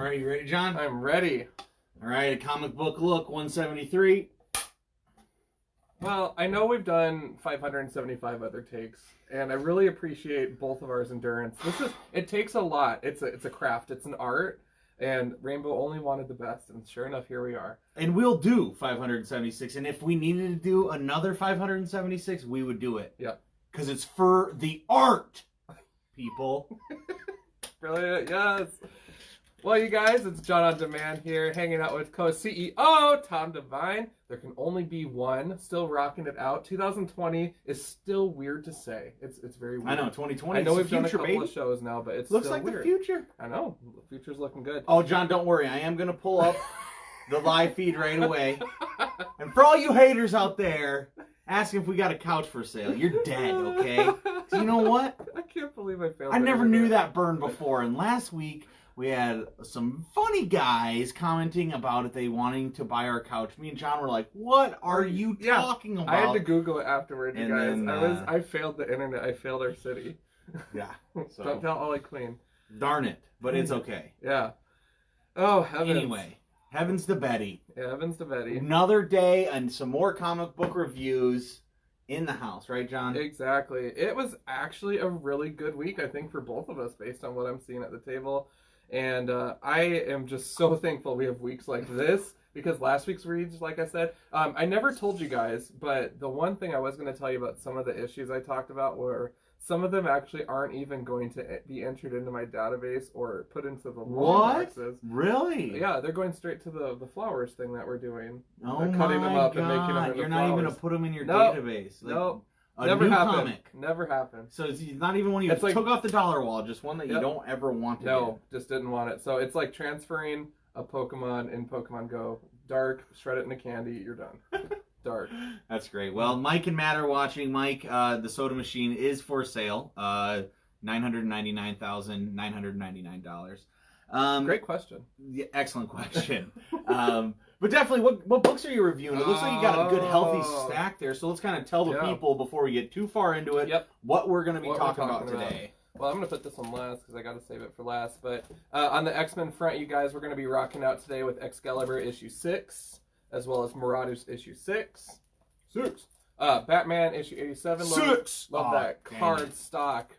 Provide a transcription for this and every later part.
All right, you ready, John? I'm ready. All right, a comic book look, 173. Well, I know we've done 575 other takes, and I really appreciate both of ours endurance. It takes a lot. It's a craft. It's an art, and Rainbow only wanted the best, and sure enough, here we are. And we'll do 576, and if we needed to do another 576, we would do it. Yep. Because it's for the art, people. Brilliant, yes. Well, you guys, it's John on Demand here, hanging out with co-CEO Tom Devine. There can only be one, still rocking it out. 2020 is still weird to say. It's very weird. I know, 2020 I know is we've the future, done a couple baby. of shows now, but it's Looks still like weird. the future. I know, the future's looking good. Oh, John, don't worry. I am going to pull up the live feed right away. And for all you haters out there, asking if we got a couch for sale, you're dead, okay? So you know what? I can't believe I failed. I never knew that burn before, and last week we had some funny guys commenting about it, they wanting to buy our couch. Me and John were like, what are you talking about? I had to Google it afterwards, you guys. Then, I failed the internet. I failed our city. Yeah. So. Don't tell Ollie Queen. Darn it. But it's okay. Yeah. Oh, heavens. Anyway, heavens to Betty. Yeah, heavens to Betty. Another day and some more comic book reviews in the house, right, John? Exactly. It was actually a really good week, I think, for both of us, based on what I'm seeing at the table. And I am just so thankful we have weeks like this, because last week's reads, like I said, I never told you guys, but the one thing I was going to tell you about some of the issues I talked about were some of them actually aren't even going to be entered into my database or put into the boxes. Really? Yeah, they're going straight to the flowers thing that we're doing. Oh they're cutting them up God. and making them into You're not even going to put them in your database. Like, nope. A Never new happened. comic. Never happened. So it's not even one you took off the dollar wall, just one that you don't ever want to No, just didn't want it. So it's like transferring a Pokemon in Pokemon Go. Dark, shred it into candy, you're done. Dark. That's great. Well, Mike and Matt are watching. Mike, the soda machine is for sale. $999,999. Great question. Yeah, excellent question. But definitely, what books are you reviewing? It looks like you got a good, healthy stack there. So let's kind of tell the people before we get too far into it what we're going to be talking about today. Well, I'm going to put this one last because I got to save it for last. But on the X-Men front, you guys, we're going to be rocking out today with Excalibur issue 6, as well as Marauders issue 6. Batman issue 87. Love that card stock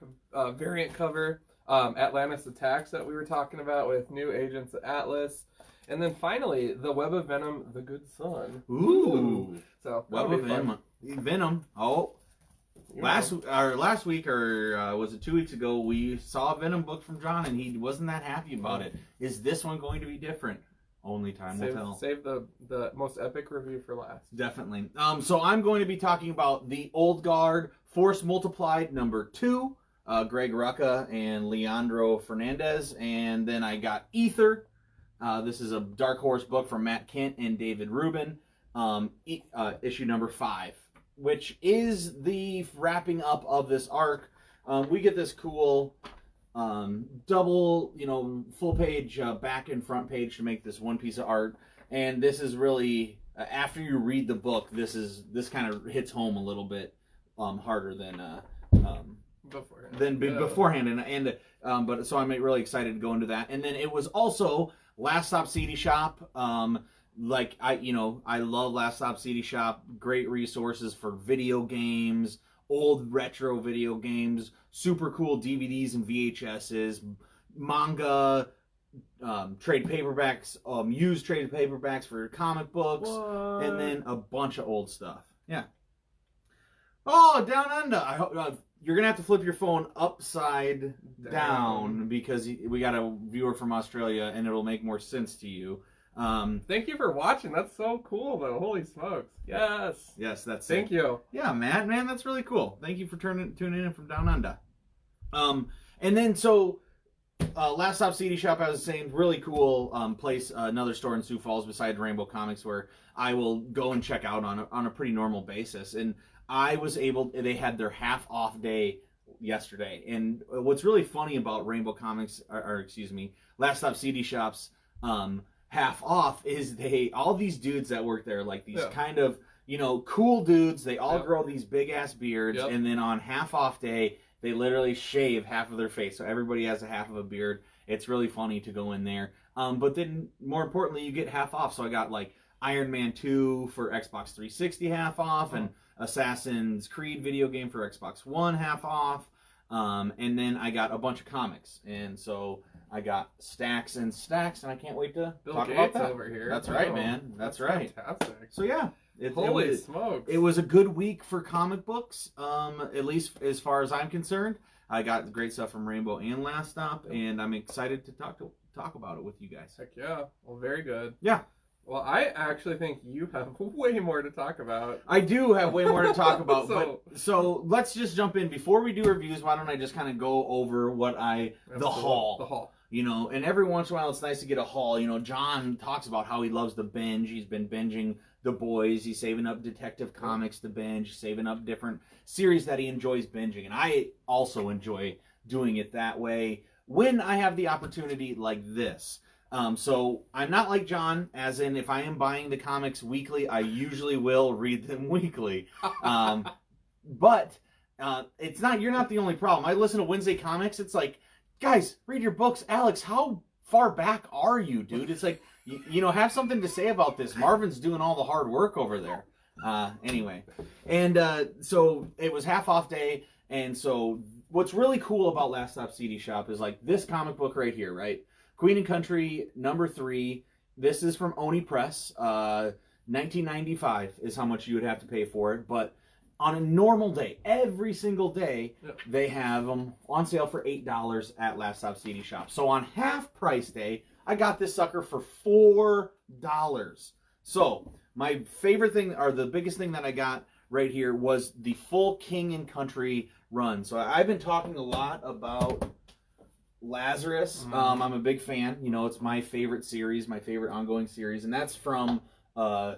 variant cover. Atlantis Attacks that we were talking about with new agents at Atlas. And then finally, the Web of Venom, The Good Son. Ooh. So Web of Venom. Oh. Last week, or was it 2 weeks ago, we saw a Venom book from John, and he wasn't that happy about it. Is this one going to be different? Only time will tell. Save the most epic review for last. Definitely. So I'm going to be talking about the Old Guard, Force Multiplied #2, Greg Rucka and Leandro Fernandez. And then I got Ether. This is a Dark Horse book from Matt Kent and David Rubin, issue number 5, which is the wrapping up of this arc. We get this cool double, full page back and front page to make this one piece of art. And this is really, after you read the book, this kind of hits home a little bit harder than beforehand. But so I'm really excited to go into that. And then it was also Last Stop CD Shop. I love Last Stop CD Shop. Great resources for video games, old retro video games, super cool DVDs and VHSs, manga, trade paperbacks, used trade paperbacks for comic books, and then a bunch of old stuff. Yeah. Oh, Down Under. I hope you're gonna have to flip your phone upside down because we got a viewer from Australia, and it'll make more sense to you. Thank you for watching. That's so cool, though. Holy smokes! Yes. Yes, that's. Thank you. Yeah, man, that's really cool. Thank you for tuning in from Down Under. And then Last Stop CD Shop, I was saying, really cool place, another store in Sioux Falls besides Rainbow Comics where I will go and check out on a pretty normal basis. And they had their half off day yesterday. And what's really funny about Rainbow Comics, Last Stop CD Shop's half off is all these dudes that work there, like these kind of, cool dudes. They all grow these big ass beards. And then on half off day, they literally shave half of their face. So everybody has a half of a beard. It's really funny to go in there. But then, more importantly, you get half off. So I got like Iron Man 2 for Xbox 360 half off, and Assassin's Creed video game for Xbox One half off. And then I got a bunch of comics. And so I got stacks and stacks, and I can't wait to Bill talk Gates about that. over here. That's right, man. That's right. Fantastic. So yeah. Holy smokes. It was a good week for comic books, at least as far as I'm concerned. I got great stuff from Rainbow and Last Stop, and I'm excited to talk about it with you guys. Heck yeah. Well, very good. Yeah. Well, I actually think you have way more to talk about. I do have way more to talk about, So- so let's just jump in. Before we do reviews, why don't I just kind of go over the haul. The haul. You know, and every once in a while it's nice to get a haul. You know, John talks about how he loves the binge. He's been binging The Boys. He's saving up Detective Comics to binge, saving up different series that he enjoys binging. And I also enjoy doing it that way when I have the opportunity like this. So I'm not like John, as in if I am buying the comics weekly, I usually will read them weekly. But it's not. You're not the only problem. I listen to Wednesday Comics. It's like, guys, read your books. Alex, how far back are you, dude? It's like, you know, have something to say about this. Marvin's doing all the hard work over there. Anyway. And so it was half off day. And so what's really cool about Last Stop CD Shop is like this comic book right here, right? Queen and Country, #3. This is from Oni Press. $19.95 is how much you would have to pay for it. But on a normal day, every single day, they have them on sale for $8 at Last Stop CD Shop. So on half price day, I got this sucker for $4. So my favorite thing, or the biggest thing that I got right here, was the full King and Country run. So I've been talking a lot about Lazarus. I'm a big fan. You know, it's my favorite series, my favorite ongoing series, and that's from Greg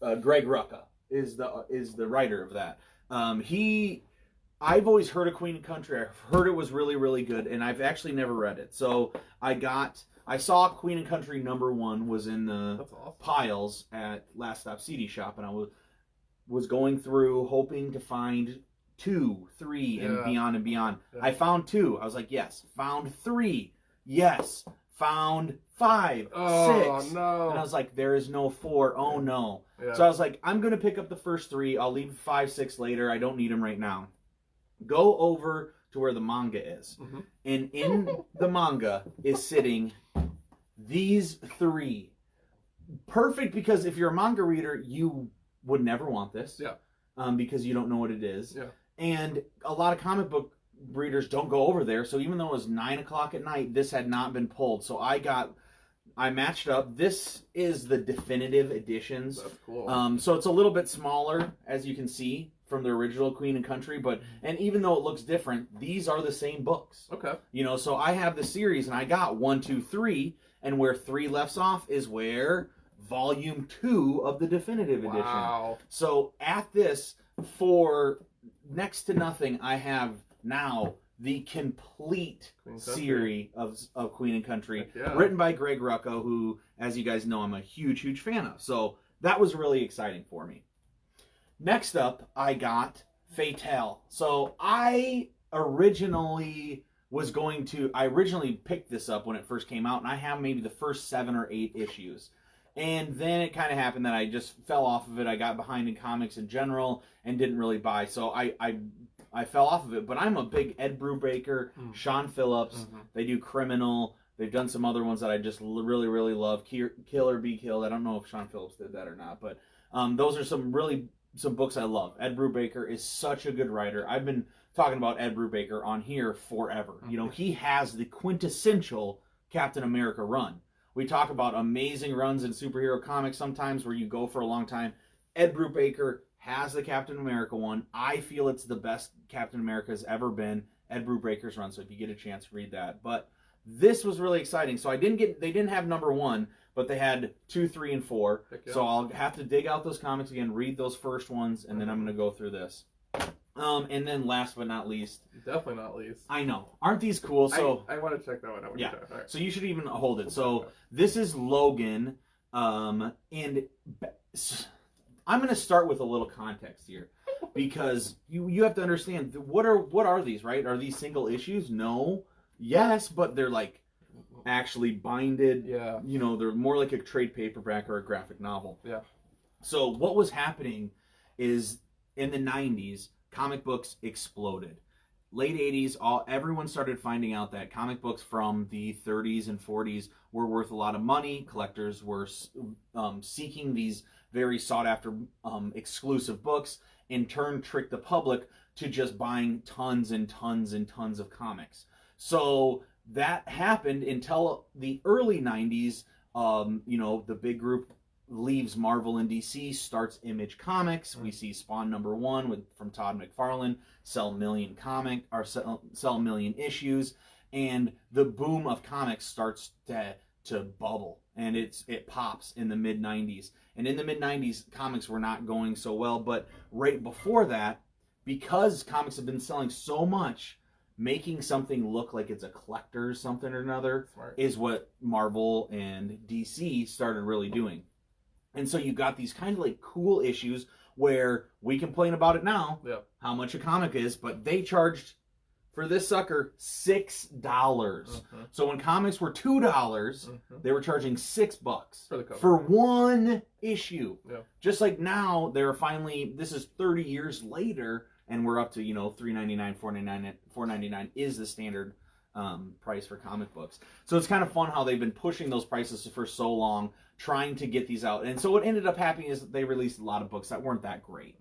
Rucka. Is the writer of that. I've always heard of Queen and Country. I've heard it was really, really good, and I've actually never read it. So I saw Queen and Country #1 was in the piles at Last Stop CD Shop, and I was going through hoping to find 2, 3, and beyond and beyond. Yeah. I found 2. I was like, yes. Found 3. Yes. Found 5, 6. Oh, no. And I was like, there is no 4. Oh, no. Yeah. So I was like, I'm going to pick up the first 3. I'll leave 5, 6 later. I don't need them right now. Go over to where the manga is. And in the manga is sitting these 3. Perfect, because if you're a manga reader, you would never want this. Yeah. Because you don't know what it is. Yeah. And a lot of comic book readers don't go over there. So even though it was 9 o'clock at night, this had not been pulled. So I matched up. This is the definitive editions. That's cool. So it's a little bit smaller, as you can see, from the original Queen and Country. And even though it looks different, these are the same books. Okay. You know, so I have the series, and I got 1, 2, 3, and where 3 left off is where Volume 2 of the definitive edition. Wow. So at this, for next to nothing, I have now the complete series of Queen and Country, written by Greg Rucka, who, as you guys know, I'm a huge, huge fan of. So that was really exciting for me. Next up, I got Fatale. So I originally picked this up when it first came out, and I have maybe the first 7 or 8 issues. And then it kind of happened that I just fell off of it. I got behind in comics in general and didn't really buy. So I fell off of it. But I'm a big Ed Brubaker, Sean Phillips. They do Criminal. They've done some other ones that I just really, really love. Kill or Be Killed. I don't know if Sean Phillips did that or not. But those are some books I love. Ed Brubaker is such a good writer. I've been talking about Ed Brubaker on here forever. You know, he has the quintessential Captain America run. We talk about amazing runs in superhero comics sometimes where you go for a long time. Ed Brubaker has the Captain America one. I feel it's the best Captain America has ever been. Ed Brubaker's run. So if you get a chance, read that. But this was really exciting. So they didn't have #1, but they had 2, 3, and 4. So I'll have to dig out those comics again, read those first ones, and then I'm going to go through this. And then last but not least. Definitely not least. I know. Aren't these cool? So I want to check that one out. Yeah. Right. So you should even hold it. So this is Logan. And I'm going to start with a little context here. Because you have to understand, what are these, right? Are these single issues? No. Yes, but they're like actually binded. Yeah. You know, they're more like a trade paperback or a graphic novel. Yeah. So what was happening is in the 90s, comic books exploded. Late 80s, everyone started finding out that comic books from the 30s and 40s were worth a lot of money. Collectors were seeking these very sought-after exclusive books, in turn tricked the public to just buying tons and tons and tons of comics. So that happened until the early 90s. You know, the big group leaves Marvel and DC, starts Image Comics. We see Spawn #1 from Todd McFarlane sell a million sell a million issues, and the boom of comics starts to bubble, and it pops in the mid 90s. And in the mid 90s, comics were not going so well, but right before that, because comics have been selling so much, making something look like it's a collector's something or another is what Marvel and DC started really doing. And so you got these kind of like cool issues where we complain about it now, how much a comic is, but they charged for this sucker $6. So when comics were $2, they were charging $6 for one issue. Just like now, they're finally, this is 30 years later, and we're up to, you know, $3.99, $4.99 is the standard price for comic books. So it's kind of fun how they've been pushing those prices for so long, trying to get these out. And so what ended up happening is they released a lot of books that weren't that great.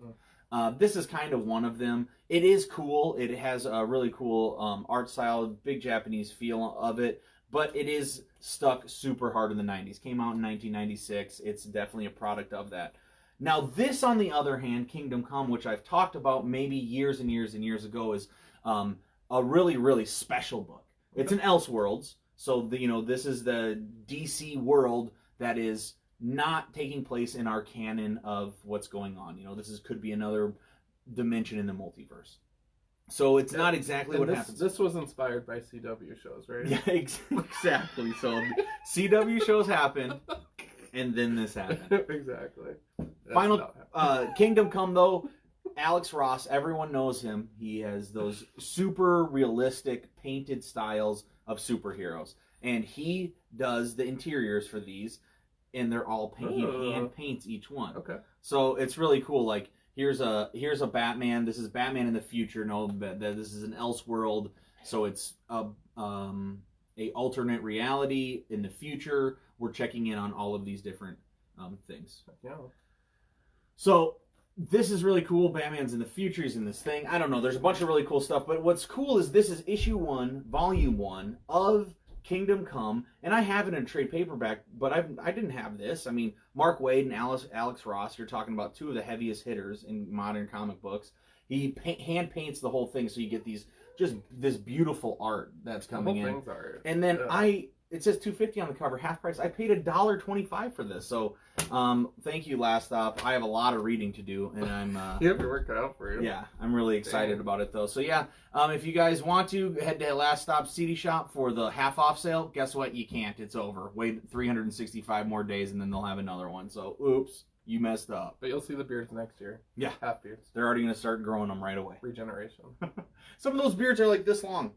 This is kind of one of them. It is cool. It has a really cool art style, big Japanese feel of it, but it is stuck super hard in the 90s. Came out in 1996. It's definitely a product of that. Now this, on the other hand, Kingdom Come, which I've talked about maybe years and years and years ago, is a really, really special book. It's an Elseworlds, so this is the DC world that is not taking place in our canon of what's going on. This could be another dimension in the multiverse. So it's not exactly what happens. This was inspired by CW shows, right? Yeah, exactly. So CW shows happen, and then this happened. Exactly. Final Kingdom Come, though. Alex Ross, everyone knows him. He has those super realistic painted styles of superheroes, and he does the interiors for these, and they're all he hand paints each one. Okay. So it's really cool. Like here's a Batman. This is Batman in the future. No, this is an Elseworld. So it's a alternate reality in the future. We're checking in on all of these different things. Yeah. So this is really cool. Batman's in the future. He's in this thing. I don't know. There's a bunch of really cool stuff. But what's cool is this is issue 1, volume 1 of Kingdom Come, and I have it in a trade paperback, but I didn't have this. I mean, Mark Waid and Alex Ross, you're talking about two of the heaviest hitters in modern comic books. He hand paints the whole thing, so you get this beautiful art that's coming in. The whole thing's art. And then it says $2.50 on the cover, half price. I paid $1.25 for this, so thank you, Last Stop. I have a lot of reading to do, and I'm you have to work it out for you. Yeah, I'm really excited about it though. So yeah, if you guys want to head to Last Stop CD Shop for the half off sale, guess what? You can't. It's over. Wait 365 more days, and then they'll have another one. So oops, you messed up. But you'll see the beards next year. Yeah, half beards. They're already gonna start growing them right away. Regeneration. Some of those beards are like this long,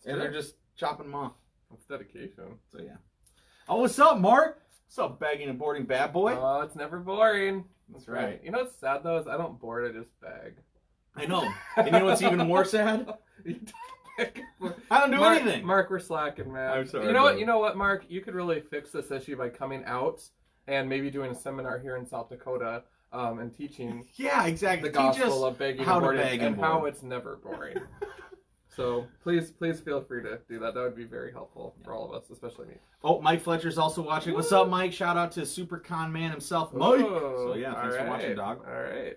and they're just chopping them off. It's dedication. So yeah. Oh, what's up, Mark? What's up, bagging and boarding bad boy? Oh, it's never boring. That's right. You know what's sad though is I don't board, I just bag. I know. And you know what's even more sad? I don't do anything. Mark, we're slacking, man. I'm sorry. You know what, Mark? You could really fix this issue by coming out and maybe doing a seminar here in South Dakota and teaching. Yeah, exactly. The gospel of begging and boarding and board. how it's never boring. So please feel free to do that. That would be very helpful for all of us, especially me. Oh, Mike Fletcher's also watching. Woo! What's up, Mike? Shout out to Super Con Man himself, Mike. So yeah, thanks for watching, dog. All right.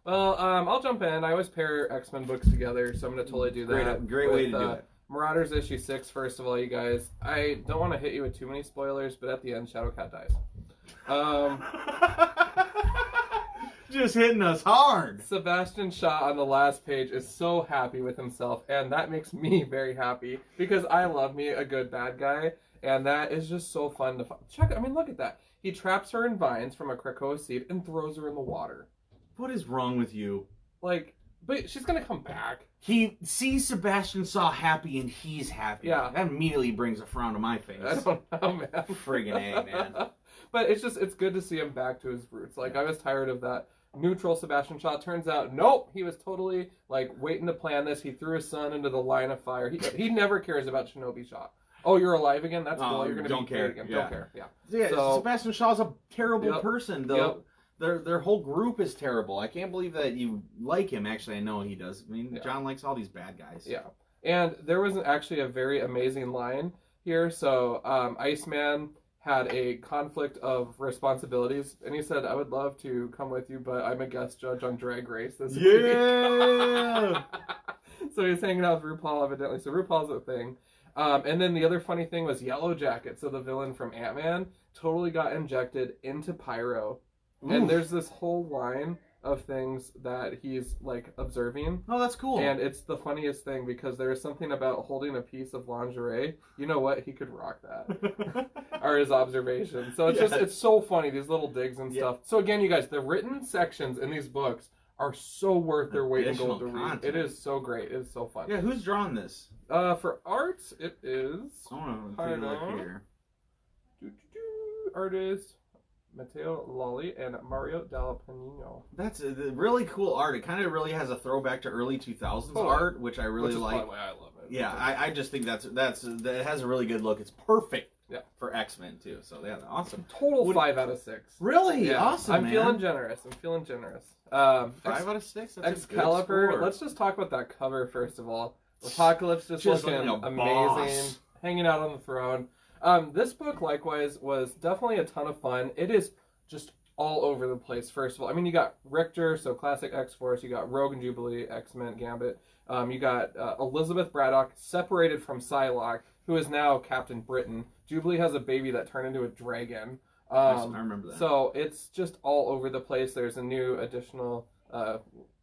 Well, I'll jump in. I always pair X-Men books together, so I'm going to totally do that. Great way to do it. Marauders issue 6, first of all, you guys. I don't want to hit you with too many spoilers, but at the end, Shadowcat dies. Just hitting us hard. Sebastian Shaw on the last page is so happy with himself, and that makes me very happy because I love me a good bad guy, and that is just so fun to check. I mean, look at that. He traps her in vines from a Krakoa seed and throws her in the water. What is wrong with you? Like, But she's gonna come back. He sees Sebastian Shaw happy, and he's happy. Yeah. That immediately brings a frown to my face. I don't know, man. Friggin' A, man. But it's good to see him back to his roots. Like, I was tired of that neutral Sebastian Shaw. Turns out, nope, he was totally, like, waiting to plan this. He threw his son into the line of fire. He never cares about Shinobi Shaw. Oh, you're alive again? That's cool. You're going to be great again. Don't care. Yeah. Yeah, So, Sebastian Shaw's a terrible person, though. Yep. Their whole group is terrible. I can't believe that you like him. Actually, I know he does. I mean, John likes all these bad guys. Yeah. And there was actually a very amazing line here. So, Iceman had a conflict of responsibilities, and he said, I would love to come with you, but I'm a guest judge on Drag Race this week. Yeah! So he's hanging out with RuPaul, evidently. So RuPaul's a thing. And then the other funny thing was Yellow Jacket, so the villain from Ant-Man, totally got injected into Pyro. Oof. And there's this whole line of things that he's, like, observing. Oh, that's cool. And it's the funniest thing because there is something about holding a piece of lingerie. You know what? He could rock that. Are his observations. So it's it's so funny, these little digs and stuff. So again, you guys, the written sections in these books are so worth their weight in gold to read. It is so great. It is so fun. Yeah, who's drawing this? For art, it is... I want to take a look here. Artist Matteo Lolli and Mario Del Panino. That's a really cool art. It kind of really has a throwback to early 2000s art, which I really like. Which is why I love it. Yeah, I just think that it has a really good look. It's perfect for X-Men too. So yeah, awesome. Total 5 out of 6. Really? Yeah. Awesome, I'm man. feeling generous. 5 out of 6? That's Excalibur. a good score. Let's just talk about that cover first of all. Apocalypse just looking amazing. Boss. Hanging out on the throne. This book, likewise, was definitely a ton of fun. It is just all over the place, first of all. I mean, you got Richter, so classic X-Force. You got Rogue and Jubilee, X-Men, Gambit. You got Elizabeth Braddock, separated from Psylocke, who is now Captain Britain. Jubilee has a baby that turned into a dragon. I remember that. So it's just all over the place. There's a new additional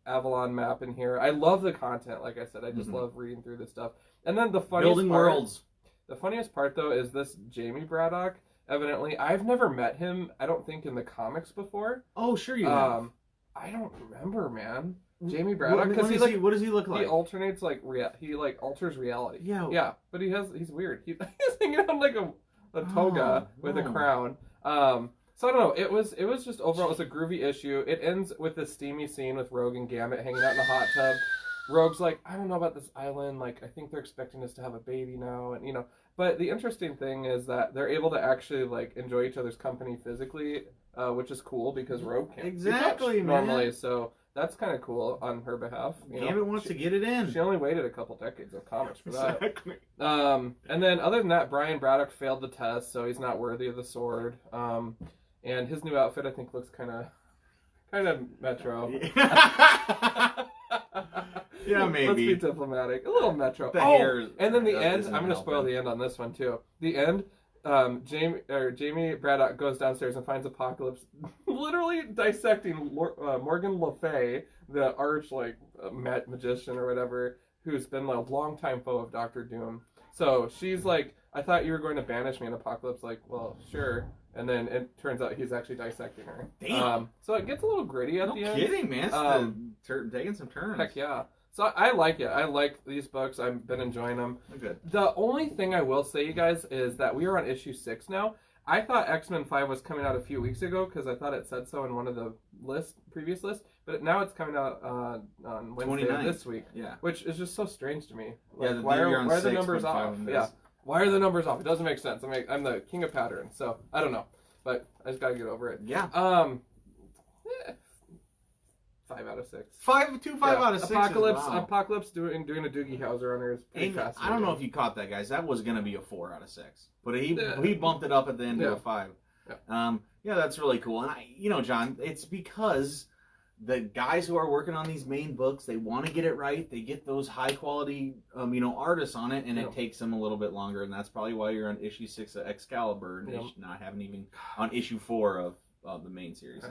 Avalon map in here. I love the content, like I said. I just love reading through this stuff. And then the funniest Building worlds. The funniest part, though, is this Jamie Braddock. Evidently, I've never met him, I don't think, in the comics before. Oh, sure you have. I don't remember, man. Jamie Braddock, because what does he look like? He alternates he alters reality. Yeah, but he's weird. He's hanging out like a toga with a crown. So I don't know. It was just overall, it was a groovy issue. It ends with this steamy scene with Rogue and Gambit hanging out in the hot tub. Rogue's like, I don't know about this island. Like, I think they're expecting us to have a baby now, and But the interesting thing is that they're able to actually like enjoy each other's company physically, which is cool because Rogue can't exactly normally. So that's kind of cool on her behalf. Gambit wants to get it in. She only waited a couple decades of comics for that. Exactly. And then other than that, Brian Braddock failed the test, so he's not worthy of the sword. And his new outfit, I think, looks kind of Metro. Yeah, maybe. Let's be diplomatic. A little Metro. Hair, and then the end. I'm going to spoil the end on this one too. The end. Jamie Braddock goes downstairs and finds Apocalypse literally dissecting Morgan Le Fay, the arch magician or whatever, who's been a longtime foe of Doctor Doom. So she's like, I thought you were going to banish me, and Apocalypse like, well, sure. And then it turns out he's actually dissecting her. Damn. So it gets a little gritty at the end. No kidding, man. It's taking some turns. Heck yeah. So I like it. I like these books. I've been enjoying them. Good. The only thing I will say, you guys, is that we are on issue 6 now. I thought X-Men 5 was coming out a few weeks ago because I thought it said so in one of the previous lists. But now it's coming out on Wednesday of this week. Yeah. Which is just so strange to me. Like, yeah, why are the numbers off? Yeah. Why are the numbers off? It doesn't make sense. I'm the king of patterns, so I don't know. But I just gotta get over it. Yeah. 5 out of 6. 5 out of 6. Apocalypse doing a Doogie Howser on her is pretty fast. I don't know if you caught that, guys. That was gonna be a 4 out of 6, but he bumped it up at the end to a 5. Yeah, that's really cool. And John, it's because the guys who are working on these main books, they want to get it right. They get those high quality, artists on it, and it takes them a little bit longer. And that's probably why you're on issue 6 of Excalibur, and not having even on issue 4 of the main series.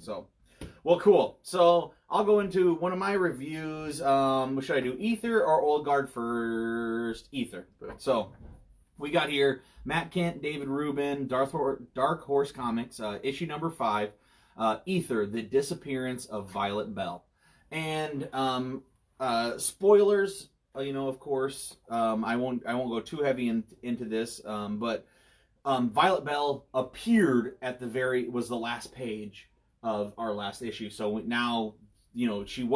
So, well, cool. So I'll go into one of my reviews. What should I do? Ether or Old Guard first? Ether. So we got here Matt Kent, David Rubin, Dark Horse Comics, issue number 5. Ether, the disappearance of Violet Bell. And spoilers, of course. I won't go too heavy into this, but Violet Bell appeared at was the last page of our last issue. So now, she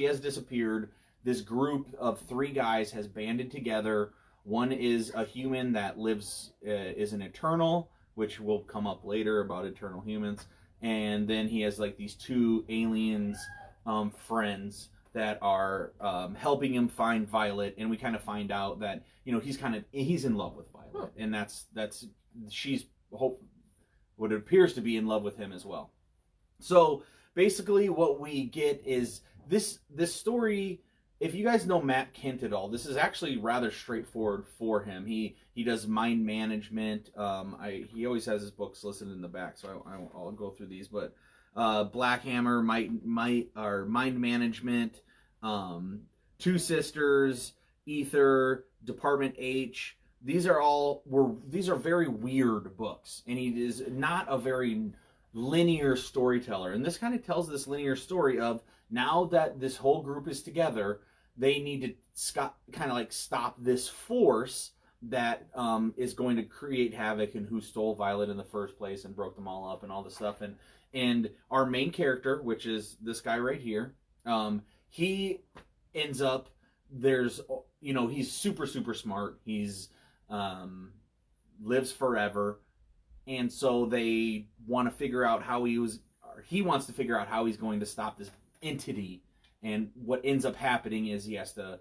has disappeared. This group of 3 guys has banded together. One is a human that is an Eternal, which will come up later about Eternal humans. And then he has like these 2 aliens, friends that are helping him find Violet. And we kind of find out that, he's in love with Violet. And she's what it appears to be in love with him as well. So basically what we get is this story. If you guys know Matt Kent at all, this is actually rather straightforward for him. He does mind management. He always has his books listed in the back, so I'll go through these. But Black Hammer, mind management, Two Sisters, Ether, Department H. These are very weird books, and he is not a very linear storyteller. And this kind of tells this linear story of, now that this whole group is together, they need to kind of like stop this force that is going to create havoc, and who stole Violet in the first place and broke them all up and all this stuff. And our main character, which is this guy right here, he ends up, he's super, super smart. He's lives forever. And so they want to figure out he wants to figure out how he's going to stop this entity. And what ends up happening is he has to,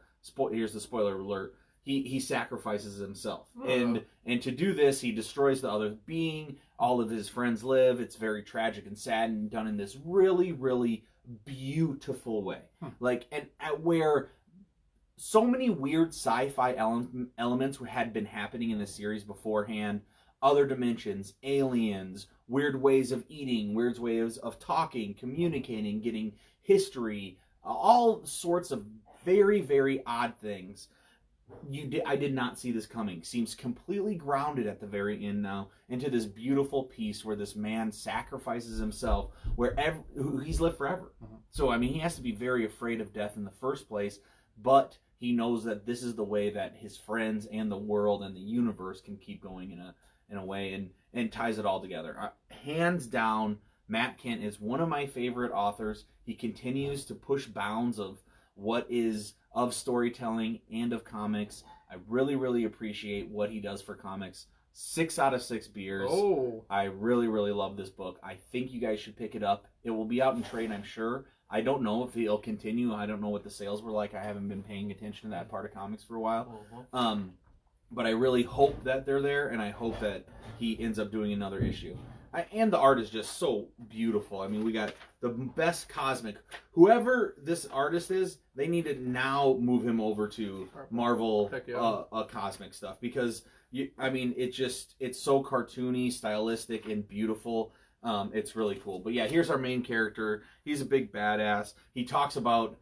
here's the spoiler alert, he sacrifices himself. And to do this, he destroys the other being. All of his friends live. It's very tragic and sad, and done in this really, really beautiful way. Where so many weird sci-fi elements had been happening in the series beforehand. Other dimensions, aliens, weird ways of eating, weird ways of talking, communicating, getting history, all sorts of very, very odd things. I did not see this coming. Seems completely grounded at the very end now into this beautiful piece where this man sacrifices himself, he's lived forever. So he has to be very afraid of death in the first place, but he knows that this is the way that his friends and the world and the universe can keep going in a way, and ties it all together. Hands down, Matt Kent is one of my favorite authors. He continues to push bounds of what is of storytelling and of comics. I really, really appreciate what he does for comics. 6 out of 6 beers. Oh. I really, really love this book. I think you guys should pick it up. It will be out in trade, I'm sure. I don't know if it'll continue. I don't know what the sales were like. I haven't been paying attention to that part of comics for a while. But I really hope that they're there, and I hope that he ends up doing another issue. And the art is just so beautiful. We got the best cosmic. Whoever this artist is, they need to now move him over to Marvel cosmic stuff, because it's so cartoony, stylistic, and beautiful. It's really cool. But yeah, here's our main character. He's a big badass. He talks about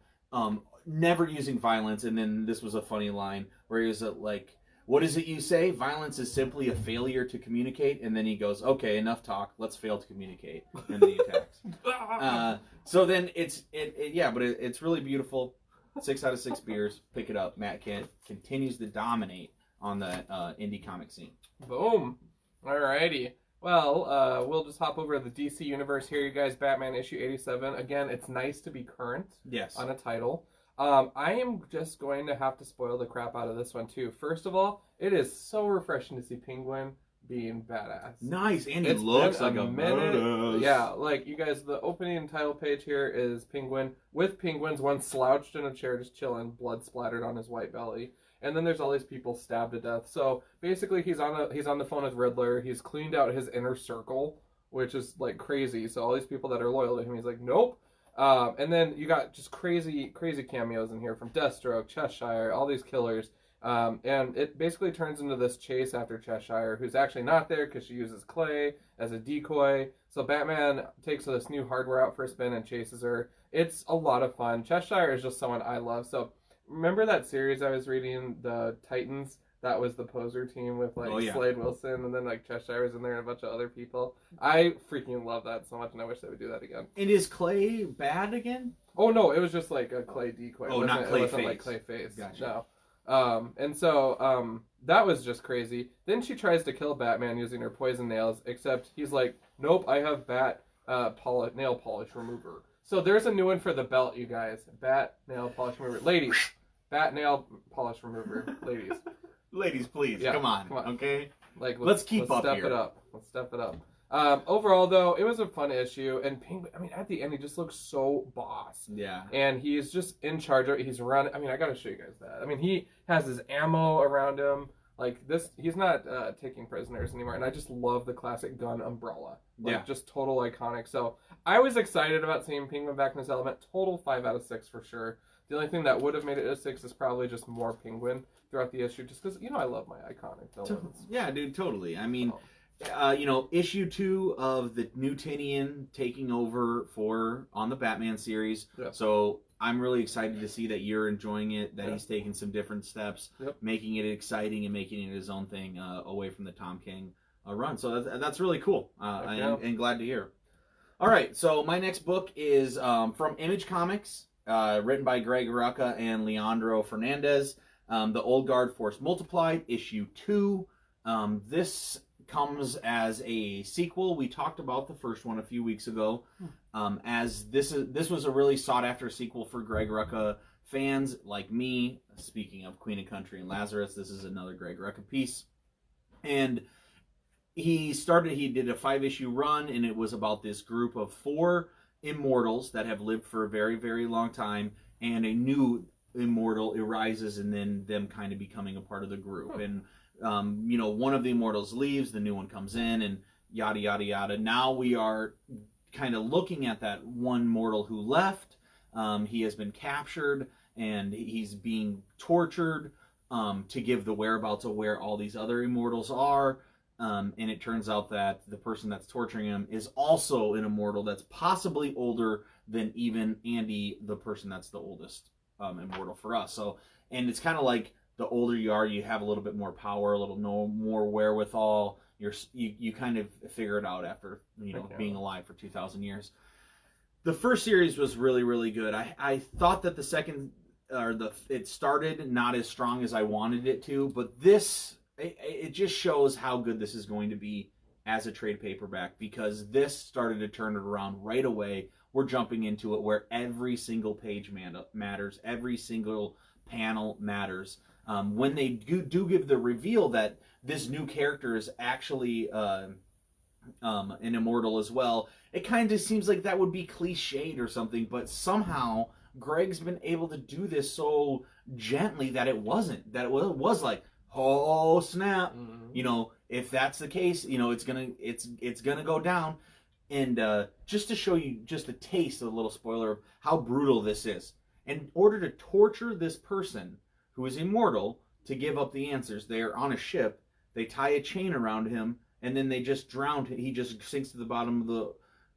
never using violence, and then this was a funny line where he was like, "What is it you say? Violence is simply a failure to communicate." And then he goes, "Okay, enough talk. Let's fail to communicate." And then he attacks. So then it's really beautiful. 6 out of 6 beers. Pick it up. Matt Kent continues to dominate on the indie comic scene. Boom. Alrighty. Well, we'll just hop over to the DC universe here, you guys. Batman issue 87. Again, it's nice to be current on a title. I am just going to have to spoil the crap out of this one, too. First of all, it is so refreshing to see Penguin being badass. Nice, and he looks like a badass. Yeah, like, you guys, the opening and title page here is Penguin with penguins, one slouched in a chair just chilling, blood splattered on his white belly. And then there's all these people stabbed to death. So basically, he's on the phone with Riddler. He's cleaned out his inner circle, which is like crazy. So all these people that are loyal to him, he's like, nope. And then you got just crazy cameos in here from Deathstroke, Cheshire, all these killers. And it basically turns into this chase after Cheshire, who's actually not there because she uses Clay as a decoy. So Batman takes this new hardware out for a spin and chases her. It's a lot of fun. Cheshire is just someone I love. So remember that series I was reading, the Titans, that was the poser team with like Oh, yeah. Slade Wilson, and then like Cheshire was in there and a bunch of other people. I freaking love that so much, and I wish they would do that again. And is Clay bad again? Oh no, it was just like a Clay decoy. Oh, not It Clay wasn't face. like Clay face. Gotcha. No. And so that was just crazy. Then she tries to kill Batman using her poison nails, except he's like, nope, I have bat nail polish remover. So there's a new one for the belt, you guys. Bat nail polish remover. Ladies, bat nail polish remover. Ladies. Ladies, please, Yeah, come on, come on. okay? Like Let's keep up step here. it up. Let's step it up. Overall, though, it was a fun issue, and Penguin, I mean, at the end, he just looks so boss. Yeah. And he's just in charge of, he's running, I mean, I gotta show you guys that. I mean, he has his ammo around him, like this, he's not taking prisoners anymore, and I just love the classic gun umbrella. Like, Yeah. just total iconic. So, I was excited about seeing Penguin back in his element. Total 5 out of 6 for sure. The only thing that would have made it a 6 is probably just more Penguin throughout the issue, just because, you know, I love my iconic villains. Yeah, dude, totally. I mean, you know, issue 2 of the new Tinian taking over on the Batman series. Yeah. So I'm really excited to see that you're enjoying it, that Yeah. he's taking some different steps, Yep. making it exciting and making it his own thing away from the Tom King run. So that's really cool and glad to hear. All right, so my next book is from Image Comics, written by Greg Rucka and Leandro Fernandez. The Old Guard Force Multiplied, issue 2. This comes as a sequel. We talked about the first one a few weeks ago. As this was a really sought after sequel for Greg Rucka fans like me. Speaking of Queen and Country and Lazarus, this is another Greg Rucka piece. And he did a 5-issue run, and it was about this group of 4 immortals that have lived for a very, very long time, and a new immortal arises, and then them kind of becoming a part of the group. And you know, one of the immortals leaves, the new one comes in, and yada yada yada. Now we are kind of looking at that one mortal who left. He has been captured, and he's being tortured to give the whereabouts of where all these other immortals are. And it turns out that the person that's torturing him is also an immortal that's possibly older than even Andy, the person that's the oldest immortal for us. So, and it's kind of like the older you are, you have a little bit more power, a little more wherewithal. You kind of figure it out after, you know, being alive for 2,000 years. The first series was really, really good. I thought that the second, it started not as strong as I wanted it to, but this, it just shows how good this is going to be as a trade paperback, because this started to turn it around right away. We're jumping into it where every single page matters, every single panel matters. When they do give the reveal that this new character is actually an immortal as well, it kind of seems like that would be cliched or something, but somehow Greg's been able to do this so gently that it wasn't. That it was like, oh snap, you know, if that's the case, you know, it's gonna go down. And just to show you just a taste, a little spoiler of how brutal this is. In order to torture this person who is immortal to give up the answers, they are on a ship, they tie a chain around him, and then they just drown him. He just sinks to the bottom of the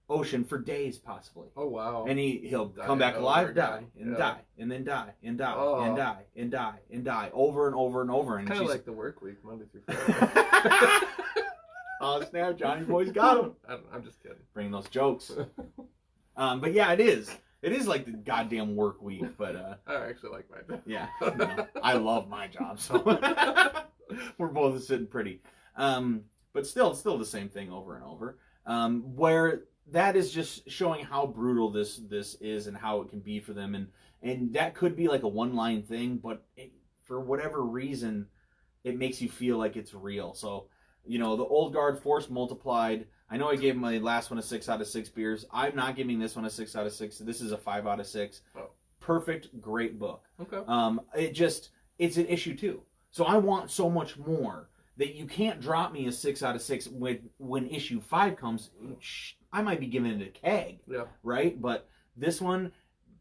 ocean for days, possibly. Oh, wow. And he'll come back alive, die, and die, and then die, and die, and die, and die, and die, over and over and over. And kind of like the work week, Monday through Friday. Oh snap, Johnny Boy's got him. I'm just kidding. Bringing those jokes. But yeah, it is. It is like the goddamn work week, but I actually like my job. yeah, no, I love my job, so we're both sitting pretty. But still the same thing over and over. Where that is just showing how brutal this is and how it can be for them, and that could be like a one-line thing, but for whatever reason, it makes you feel like it's real. So, you know, the Old Guard Force Multiplied. I know I gave my last one a 6 out of 6 beers. I'm not giving this one a 6 out of 6. This is a 5 out of 6. Oh. Perfect, great book. Okay. It's an issue 2. So I want so much more that you can't drop me a 6 out of 6 when issue 5 comes. I might be giving it a keg. Yeah. Right? But this one,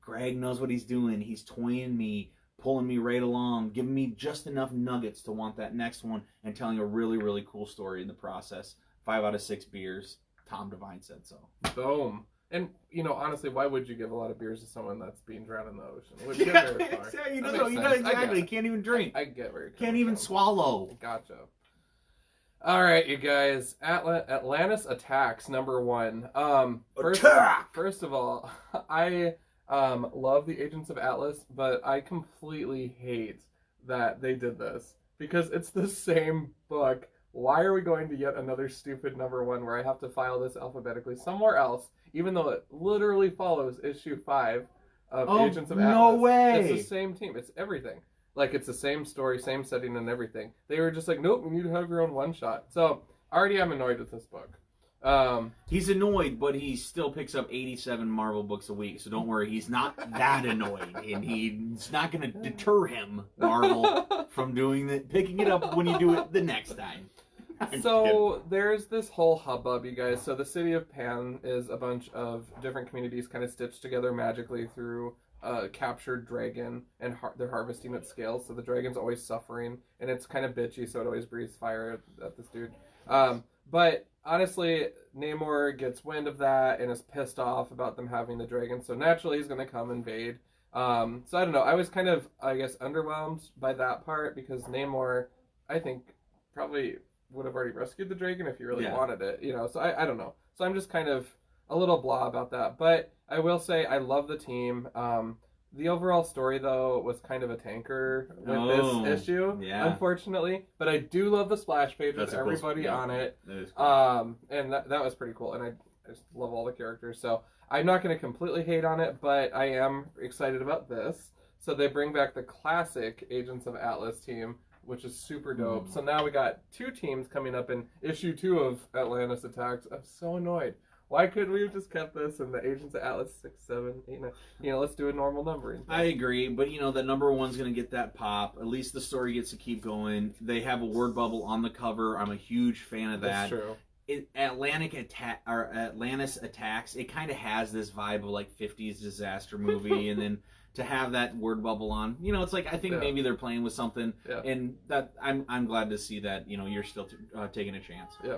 Greg knows what he's doing. He's toying me, pulling me right along, giving me just enough nuggets to want that next one, and telling a really, really cool story in the process. 5 out of 6 beers. Tom Devine said so. Boom. And, you know, honestly, why would you give a lot of beers to someone that's being drowned in the ocean? It wouldn't get Yeah, very far. exactly. That He makes doesn't sense. exactly. He can't even drink. I get where you're Can't coming even from. swallow. Gotcha. All right, you guys. Atlantis Attacks #1. First of all, I love the Agents of Atlas, but I completely hate that they did this because it's the same book. Why are we going to yet another stupid #1 where I have to file this alphabetically somewhere else, even though it literally follows issue 5 of Agents of Atlas? No way! It's the same team. It's everything. Like, it's the same story, same setting, and everything. They were just like, nope, we need to have your own one-shot. So, already I'm annoyed with this book. He's annoyed, but he still picks up 87 Marvel books a week, so don't worry, he's not that annoyed, and it's not going to deter him, Marvel, from picking it up when you do it the next time. So there's this whole hubbub, you guys. So the city of Pan is a bunch of different communities kind of stitched together magically through a captured dragon, and they're harvesting its scales. So the dragon's always suffering, and it's kind of bitchy, so it always breathes fire at this dude. But honestly, Namor gets wind of that and is pissed off about them having the dragon. So naturally, he's going to come invade. So I don't know. I was kind of, I guess, underwhelmed by that part because Namor, I think, probably would have already rescued the dragon if he really wanted it, you know. So I don't know. So I'm just kind of a little blah about that. But I will say I love the team. The overall story, though, was kind of a tanker with this issue, unfortunately. But I do love the splash page with everybody on it. Cool. And that was pretty cool. And I just love all the characters. So I'm not going to completely hate on it, but I am excited about this. So they bring back the classic Agents of Atlas team, which is super dope. So now we got 2 teams coming up in issue 2 of Atlantis Attacks. I'm so annoyed. Why couldn't we have just kept this and the Agents of Atlas 6, 7, 8, 9? You know, let's do a normal numbering. I agree, but you know, the *1's going to get that pop. At least the story gets to keep going. They have a word bubble on the cover. I'm a huge fan of that. That's true. Atlantis Attacks, it kind of has this vibe of like 50s disaster movie, and then to have that word bubble on, you know, it's like I think maybe they're playing with something, and that I'm glad to see that, you know, you're still taking a chance. Yeah.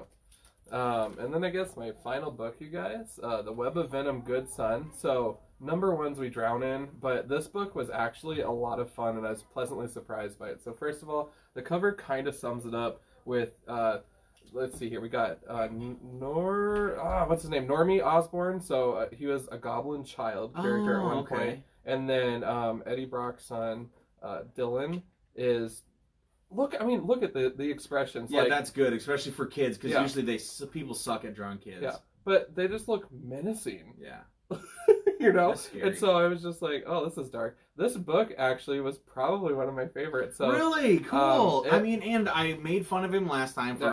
And then I guess my final book, you guys, The Web of Venom, Good Son. So #1's we drown in, but this book was actually a lot of fun, and I was pleasantly surprised by it. So first of all, the cover kind of sums it up with. Let's see here. We got what's his name? Normie Osborn. So he was a goblin child character at one point. And then Eddie Brock's son, Dylan, is look at the expressions. Yeah, like, that's good, especially for kids, because usually people suck at drawing kids. Yeah, but they just look menacing. Yeah. You know? And so I was just like, oh, this is dark. This book actually was probably one of my favorites. So, really cool. I mean, and I made fun of him last time for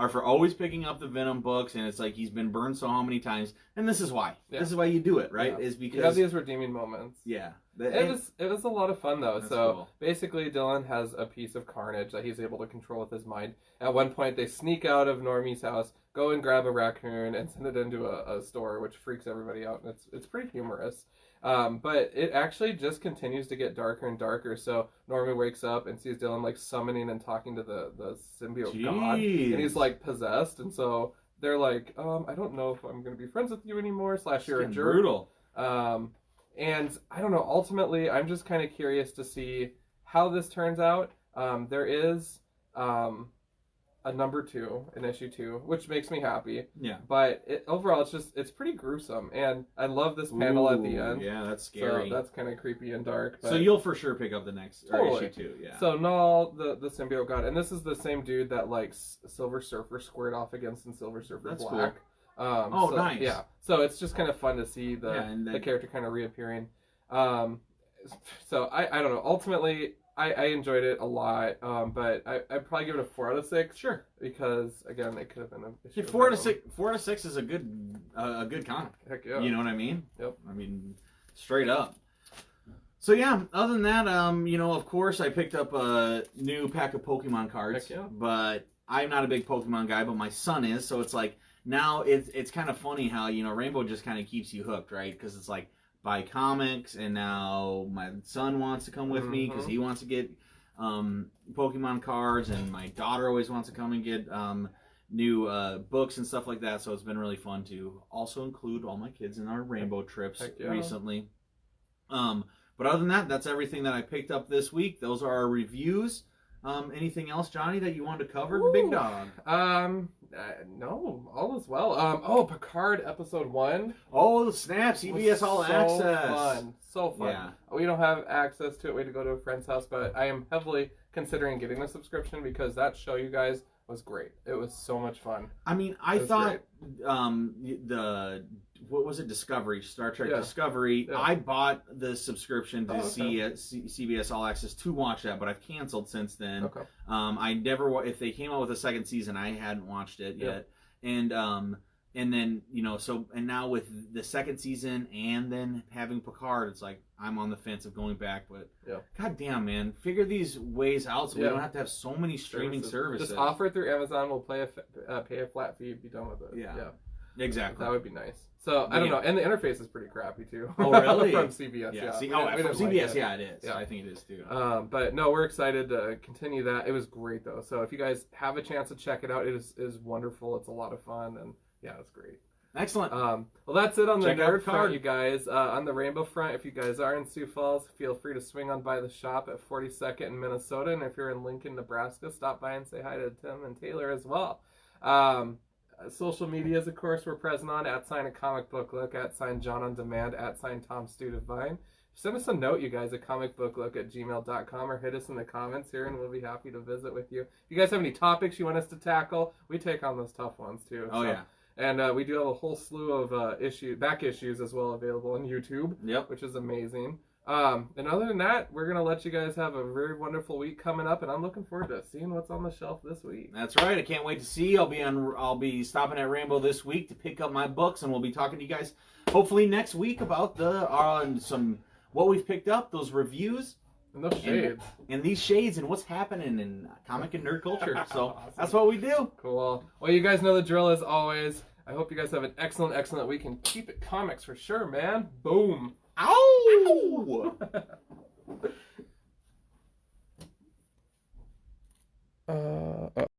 for always picking up the Venom books, and it's like he's been burned so many times, and this is why. Yeah. This is why you do it, right? Is because you have these redeeming moments. Yeah. It was a lot of fun though. So basically, Dylan has a piece of carnage that he's able to control with his mind. At one point, they sneak out of Normie's house, go and grab a raccoon, and send it into a store, which freaks everybody out, and it's pretty humorous. But it actually just continues to get darker and darker. So Normie wakes up and sees Dylan like summoning and talking to the symbiote god, and he's like possessed. And so they're like, I don't know if I'm going to be friends with you anymore. / you're a jerk. Brutal. And I don't know. Ultimately, I'm just kind of curious to see how this turns out. There is a #2 in issue 2, which makes me happy. Yeah. But overall, it's pretty gruesome, and I love this panel at the end. Yeah, that's scary. So that's kind of creepy and dark. But so you'll for sure pick up the next issue 2. Yeah. So Null, the symbiote god, and this is the same dude that like Silver Surfer squared off against in Silver Surfer that's Black. Cool. Nice. Yeah. So it's just kind of fun to see the character kind of reappearing. So I don't know. Ultimately, I enjoyed it a lot, but I'd probably give it a 4 out of 6. Sure. Because again, it could have been a 4 out of 6. 4 out of 6 is a good comic. Heck yeah. You know what I mean? Yep. I mean, straight up. So yeah, other than that, you know, of course, I picked up a new pack of Pokemon cards. Heck yeah. But I'm not a big Pokemon guy, but my son is, so it's like now it's kind of funny how, you know, Rainbow just kind of keeps you hooked, right? Because it's like buy comics, and now my son wants to come with me because he wants to get Pokemon cards, and my daughter always wants to come and get books and stuff like that. So it's been really fun to also include all my kids in our rainbow trips recently. But other than that, that's everything that I picked up this week. Those are our reviews. Anything else, Johnny, that you wanted to cover? The big dog. No, all is well. Picard episode 1. Oh, snap! CBS All Access. So fun. Yeah. We don't have access to it. We had to go to a friend's house, but I am heavily considering getting the subscription because that show, you guys, was great. It was so much fun. I mean, I thought what was it, Discovery, Star Trek Discovery. Yeah. I bought the subscription to CBS All Access to watch that, but I've canceled since then. Okay. I never, if they came out with a second season, I hadn't watched it yet. And then, and now with the second season and then having Picard, it's like I'm on the fence of going back. But God damn, man, figure these ways out so we don't have to have so many streaming services. Just offer it through Amazon. We'll pay a flat fee. Be done with it. Yeah. Exactly. That would be nice. So I don't know, and the interface is pretty crappy too. Oh really? From CBS. Yeah. From CBS, it is. Yeah. I think it is too. But no, we're excited to continue that. It was great though. So if you guys have a chance to check it out, it is wonderful. It's a lot of fun, and yeah, it's great. Excellent. Well, that's it on the nerd front, you guys. On the rainbow front, if you guys are in Sioux Falls, feel free to swing on by the shop at 42nd in Minnesota, and if you're in Lincoln, Nebraska, stop by and say hi to Tim and Taylor as well. Social medias, of course, we're present on @ a comic book look, @ John on Demand, @ Tom Stu Divine. Send us a note, you guys, at comicbooklook@gmail.com, or hit us in the comments here, and we'll be happy to visit with you. If you guys have any topics you want us to tackle, we take on those tough ones too. Yeah. And we do have a whole slew of back issues as well available on YouTube, which is amazing. And other than that, we're going to let you guys have a very wonderful week coming up, and I'm looking forward to seeing what's on the shelf this week. That's right. I can't wait to see. I'll be stopping at Rainbow this week to pick up my books, and we'll be talking to you guys hopefully next week about what we've picked up, those reviews. And those shades. And these shades and what's happening in comic and nerd culture. So awesome. That's what we do. Cool. Well, you guys know the drill as always. I hope you guys have an excellent, excellent week, and keep it comics for sure, man. Boom. Ow! Ow.